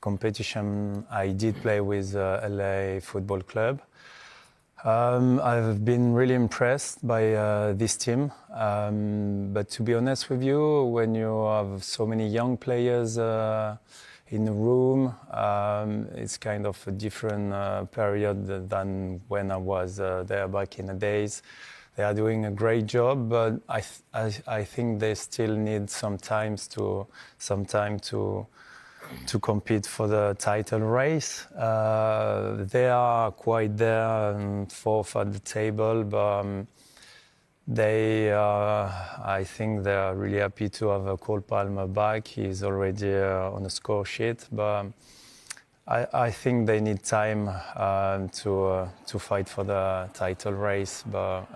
competition, I did play with LA Football Club. I've been really impressed by this team. But to be honest with you, when you have so many young players in the room, it's kind of a different period than when I was there back in the days. They are doing a great job, but I think they still need some time to compete for the title race. They are quite there, fourth at the table, but I think they are really happy to have Cole Palmer back. He's already on the score sheet, but I think they need time to fight for the title race,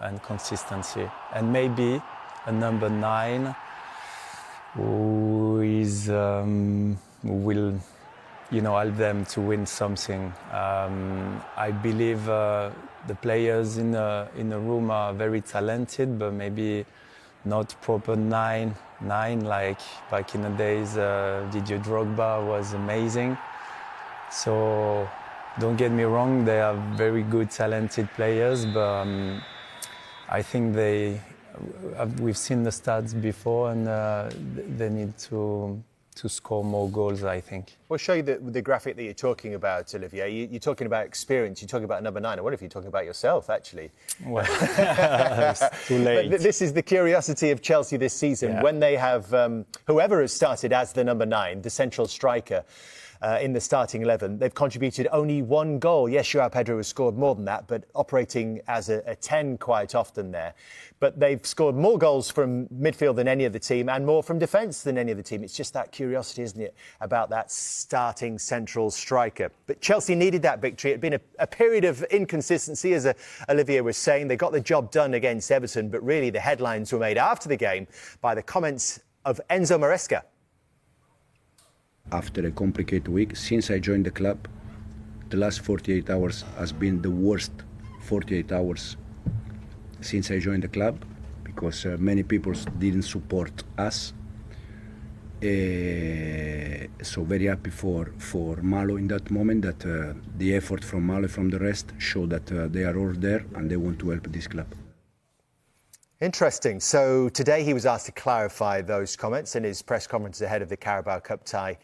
and consistency, and maybe a number 9 who will, help them to win something. I believe the players in the room are very talented, but maybe not proper 9 like back in the days. Didier Drogba was amazing. So don't get me wrong, they are very good, talented players, but I think we've seen the stats before, and they need to score more goals, I think. We'll show you the graphic that you're talking about, Olivier. You're talking about experience, you're talking about number 9. I wonder if you're talking about yourself, actually. Well, it's too late. But this is the curiosity of Chelsea this season. Yeah. When they have whoever has started as the number 9, the central striker, in the starting 11, they've contributed only 1 goal. Yes, Joao Pedro has scored more than that, but operating as a 10 quite often there. But they've scored more goals from midfield than any other team, and more from defence than any other team. It's just that curiosity, isn't it, about that starting central striker. But Chelsea needed that victory. It had been a period of inconsistency, as Olivier was saying. They got the job done against Everton, but really the headlines were made after the game by the comments of Enzo Maresca. After a complicated week, since I joined the club, the last 48 hours has been the worst 48 hours since I joined the club, because many people didn't support us. So very happy for Malo in that moment, that the effort from Malo, from the rest, show that they are all there and they want to help this club. Interesting. So today he was asked to clarify those comments in his press conference ahead of the Carabao Cup tie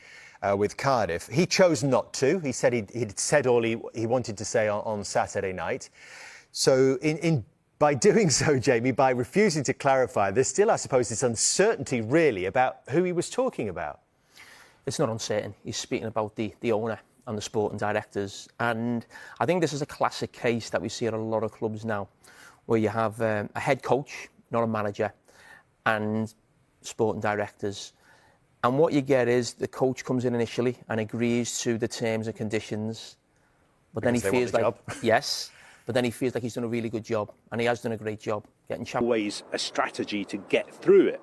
with Cardiff. He chose not to. He said he'd said all he wanted to say on Saturday night. So by doing so, Jamie, by refusing to clarify, there's still, I suppose, this uncertainty really about who he was talking about. It's not uncertain. He's speaking about the owner and the sporting directors. And I think this is a classic case that we see at a lot of clubs now, where you have a head coach, not a manager, and sporting directors. And what you get is the coach comes in initially and agrees to the terms and conditions, but then he feels like, yes, but then he feels like he's done a really good job, and he has done a great job getting champions. Always a strategy to get through it,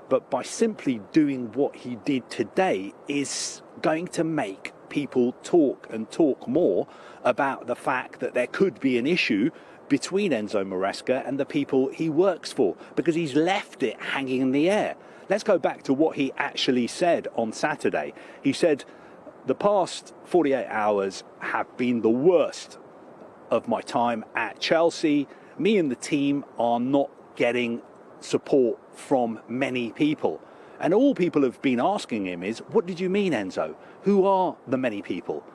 but by simply doing what he did today is going to make people talk and talk more about the fact that there could be an issue between Enzo Maresca and the people he works for, because he's left it hanging in the air. Let's go back to what he actually said on Saturday. He said, the past 48 hours have been the worst of my time at Chelsea. Me and the team are not getting support from many people. And all people have been asking him is, what did you mean, Enzo? Who are the many people?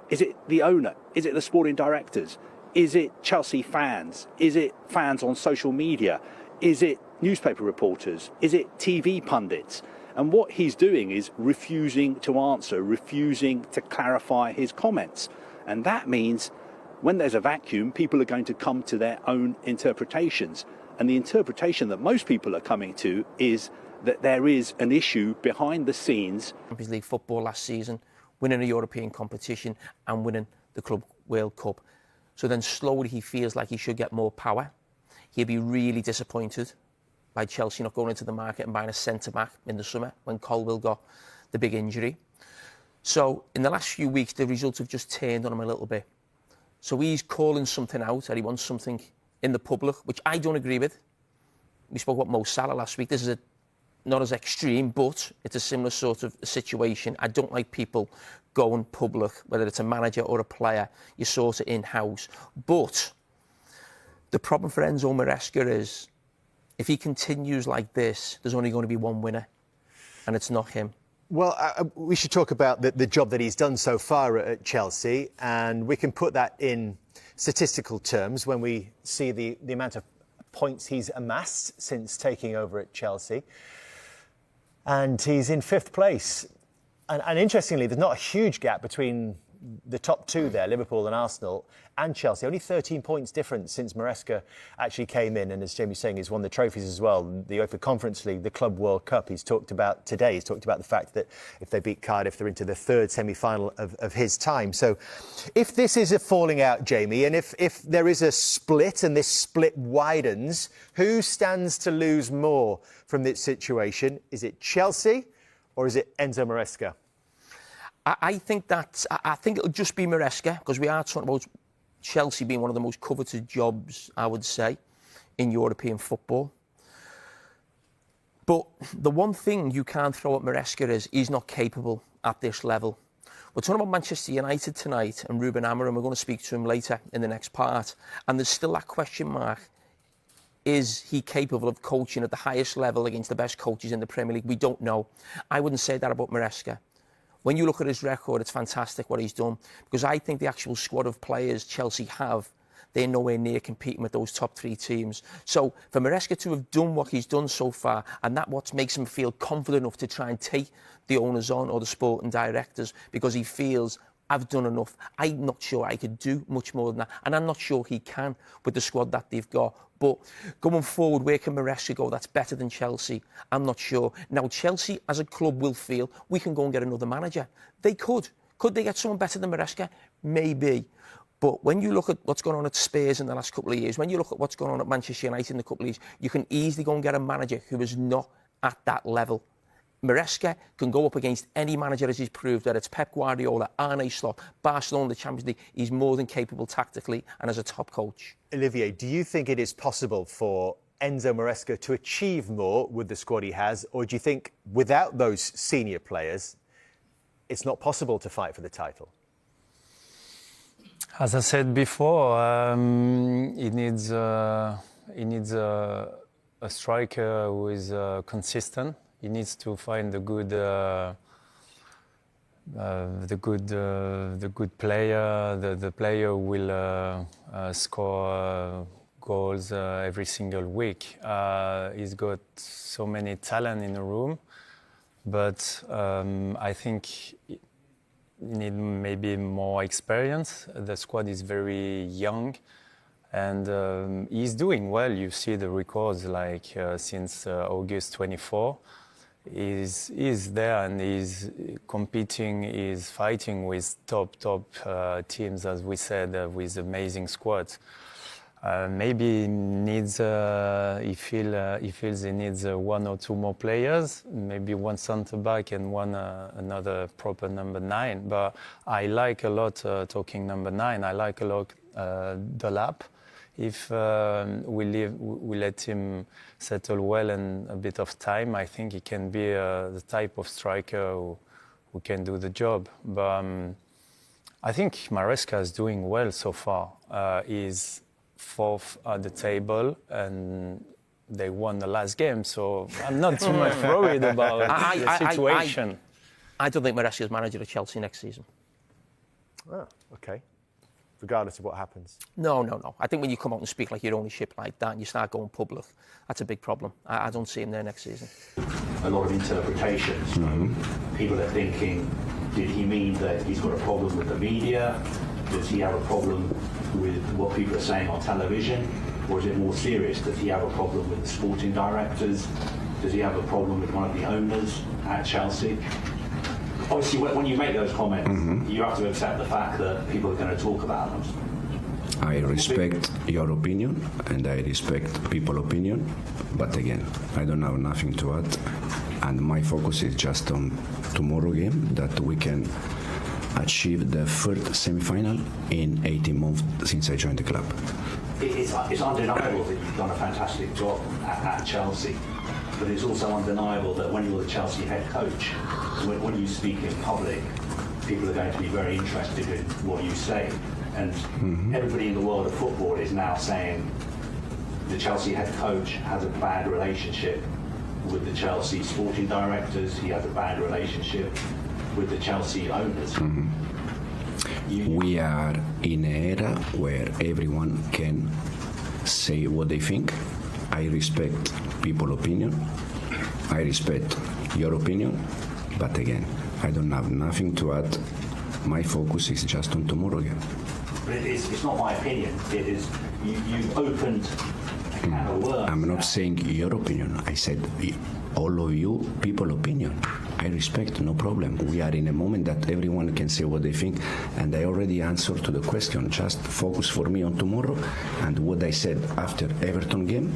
Is it the owner? Is it the sporting directors? Is it Chelsea fans? Is it fans on social media? Is it newspaper reporters? Is it TV pundits? And what he's doing is refusing to answer, refusing to clarify his comments. And that means when there's a vacuum, people are going to come to their own interpretations. And the interpretation that most people are coming to is that there is an issue behind the scenes. Champions League football last season, winning a European competition and winning the Club World Cup. So then slowly he feels like he should get more power. He'll be really disappointed by Chelsea not going into the market and buying a centre-back in the summer when Colwill got the big injury. So in the last few weeks, the results have just turned on him a little bit. So he's calling something out, that he wants something in the public, which I don't agree with. We spoke about Mo Salah last week. This is not as extreme, but it's a similar sort of situation. I don't like people going public, whether it's a manager or a player. You sort it in-house. But the problem for Enzo Maresca is, if he continues like this, there's only going to be one winner, and it's not him. Well, we should talk about the job that he's done so far at Chelsea, and we can put that in statistical terms when we see the amount of points he's amassed since taking over at Chelsea. And he's in 5th place. And interestingly, there's not a huge gap between the top two there, Liverpool and Arsenal, and Chelsea. Only 13 points difference since Maresca actually came in. And as Jamie's saying, he's won the trophies as well. The UEFA Conference League, the Club World Cup. He's talked about the fact that if they beat Cardiff, they're into the 3rd semi-final of his time. So if this is a falling out, Jamie, and if there is a split and this split widens, who stands to lose more from this situation? Is it Chelsea or is it Enzo Maresca? I think it'll just be Maresca, because we are talking about Chelsea being one of the most coveted jobs, I would say, in European football. But the one thing you can't throw at Maresca is he's not capable at this level. We're talking about Manchester United tonight and Ruben Amorim. We're going to speak to him later in the next part. And there's still that question mark. Is he capable of coaching at the highest level against the best coaches in the Premier League? We don't know. I wouldn't say that about Maresca. When you look at his record, it's fantastic what he's done, because I think the actual squad of players Chelsea have, they're nowhere near competing with those top 3 teams. So for Maresca to have done what he's done so far, and that what makes him feel confident enough to try and take the owners on or the sporting directors, because he feels, I've done enough. I'm not sure I could do much more than that. And I'm not sure he can with the squad that they've got. But going forward, where can Maresca go that's better than Chelsea? I'm not sure. Now, Chelsea as a club will feel we can go and get another manager. They could. Could they get someone better than Maresca? Maybe. But when you look at what's gone on at Spurs in the last couple of years, when you look at what's gone on at Manchester United in a couple of years, you can easily go and get a manager who is not at that level. Maresca can go up against any manager, as he's proved, that it's Pep Guardiola, Arne Slot, Barcelona, the Champions League. He's more than capable tactically and as a top coach. Olivier, do you think it is possible for Enzo Maresca to achieve more with the squad he has, or do you think without those senior players, it's not possible to fight for the title? As I said before, he needs a striker who is consistent. He needs to find the good player, the player who will score goals every single week. He's got so many talent in the room, but I think he need maybe more experience. The squad is very young. And he's doing well. You see the records like since August 24. He's there and he's competing, he's fighting with top teams, as we said, with amazing squads. Maybe needs he feels he needs 1 or 2 more players, maybe one centre back and another proper number 9. But I like a lot talking number 9. I like a lot Delap. If we let him settle well and a bit of time, I think he can be the type of striker who can do the job. But I think Maresca is doing well so far. He's 4th at the table and they won the last game, so I'm not too much worried about the situation. I don't think Maresca is manager of Chelsea next season. Oh, okay. Regardless of what happens? No. I think when you come out and speak like your ownership like that and you start going public, that's a big problem. I don't see him there next season. A lot of interpretations. Mm-hmm. People are thinking, did he mean that he's got a problem with the media? Does he have a problem with what people are saying on television? Or is it more serious? Does he have a problem with the sporting directors? Does he have a problem with one of the owners at Chelsea? Obviously, when you make those comments, mm-hmm. you have to accept the fact that people are going to talk about them. I respect your opinion and I respect people's opinion, but again, I don't have nothing to add. And my focus is just on tomorrow game, that we can achieve the 3rd semi-final in 18 months since I joined the club. It's undeniable that you've done a fantastic job at Chelsea. but it's also undeniable that when you're the Chelsea head coach, when you speak in public, people are going to be very interested in what you say. And everybody in the world of football is now saying the Chelsea head coach has a bad relationship with the Chelsea sporting directors, he has a bad relationship with the Chelsea owners. We are in an era where everyone can say what they think. I respect people's opinion. I respect your opinion. But again, I don't have nothing to add. My focus is just on tomorrow again. But it's not my opinion. It is you've opened a can of worms. I'm not saying your opinion. I said all of you people's opinion. I respect, no problem. We are in a moment that everyone can say what they think, and I already answered to the question. Just focus for me on tomorrow, and what I said after Everton game,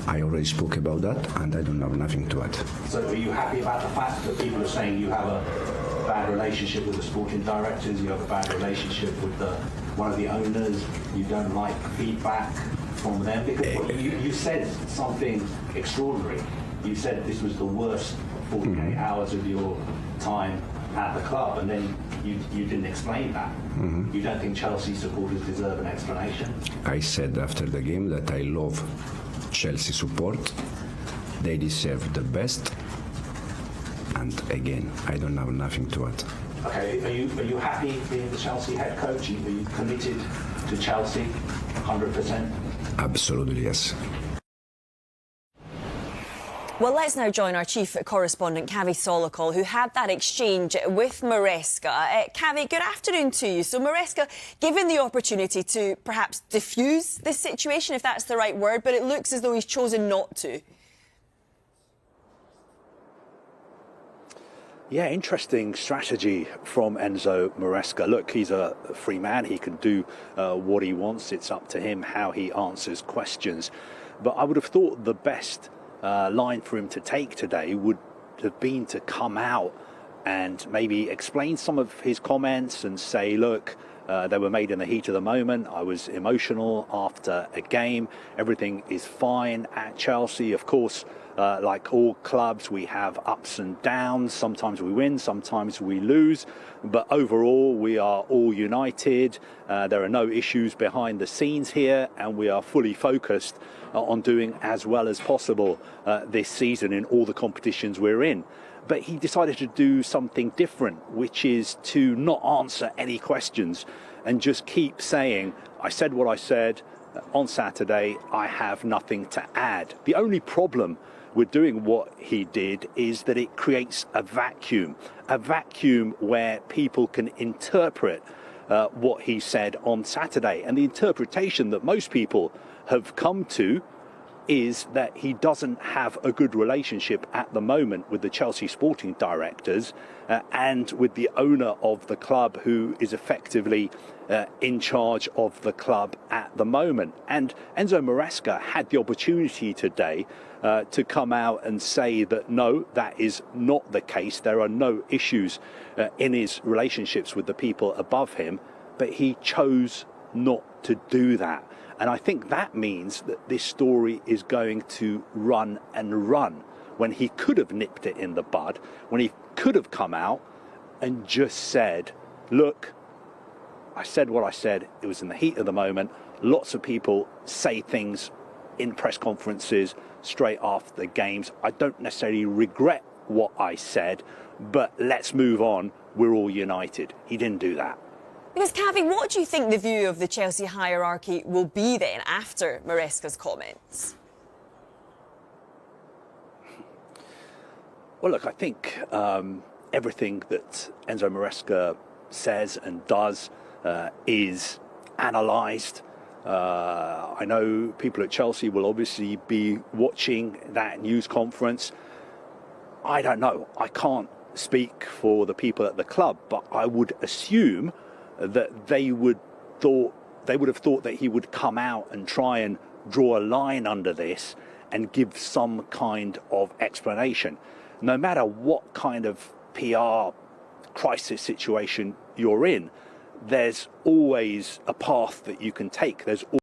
I already spoke about that, and I don't have nothing to add. So are you happy about the fact that people are saying you have a bad relationship with the sporting directors, you have a bad relationship with one of the owners, you don't like feedback from them? Because you said something extraordinary. You said this was the worst 48 hours of your time at the club, and then you didn't explain that. You don't think Chelsea supporters deserve an explanation? I said after the game that I love Chelsea support. They deserve the best. And again, I don't have nothing to add. Okay, are you happy being the Chelsea head coach? Are you committed to Chelsea 100%? Absolutely, yes. Well, let's now join our chief correspondent, Kavi Solokol, who had that exchange with Maresca. Kavi, good afternoon to you. So Maresca, given the opportunity to perhaps diffuse this situation, if that's the right word, but it looks as though he's chosen not to. Yeah, interesting strategy from Enzo Maresca. Look, he's a free man. He can do what he wants. It's up to him how he answers questions. But I would have thought the best line for him to take today would have been to come out and maybe explain some of his comments and say, look, they were made in the heat of the moment. I was emotional after a game. Everything is fine at Chelsea. Of course, like all clubs, we have ups and downs. Sometimes we win, sometimes we lose. But overall, we are all united. There are no issues behind the scenes here, and we are fully focused on doing as well as possible this season in all the competitions we're in. But he decided to do something different, which is to not answer any questions and just keep saying, I said what I said on Saturday, I have nothing to add. The only problem with doing what he did is that it creates a vacuum where people can interpret what he said on Saturday. And the interpretation that most people have come to is that he doesn't have a good relationship at the moment with the Chelsea sporting directors and with the owner of the club, who is effectively in charge of the club at the moment. And Enzo Maresca had the opportunity today to come out and say that no, that is not the case. There are no issues in his relationships with the people above him, but he chose not to do that. And I think that means that this story is going to run and run, when he could have nipped it in the bud, when he could have come out and just said, look, I said what I said. It was in the heat of the moment. Lots of people say things in press conferences straight after the games. I don't necessarily regret what I said, but let's move on. We're all united. He didn't do that. Because, Kavi, what do you think the view of the Chelsea hierarchy will be then after Maresca's comments? Well, look, I think everything that Enzo Maresca says and does is analysed. I know people at Chelsea will obviously be watching that news conference. I don't know. I can't speak for the people at the club, but I would assume that they would have thought that he would come out and try and draw a line under this and give some kind of explanation. No matter what kind of PR crisis situation you're in, there's always a path that you can take. There's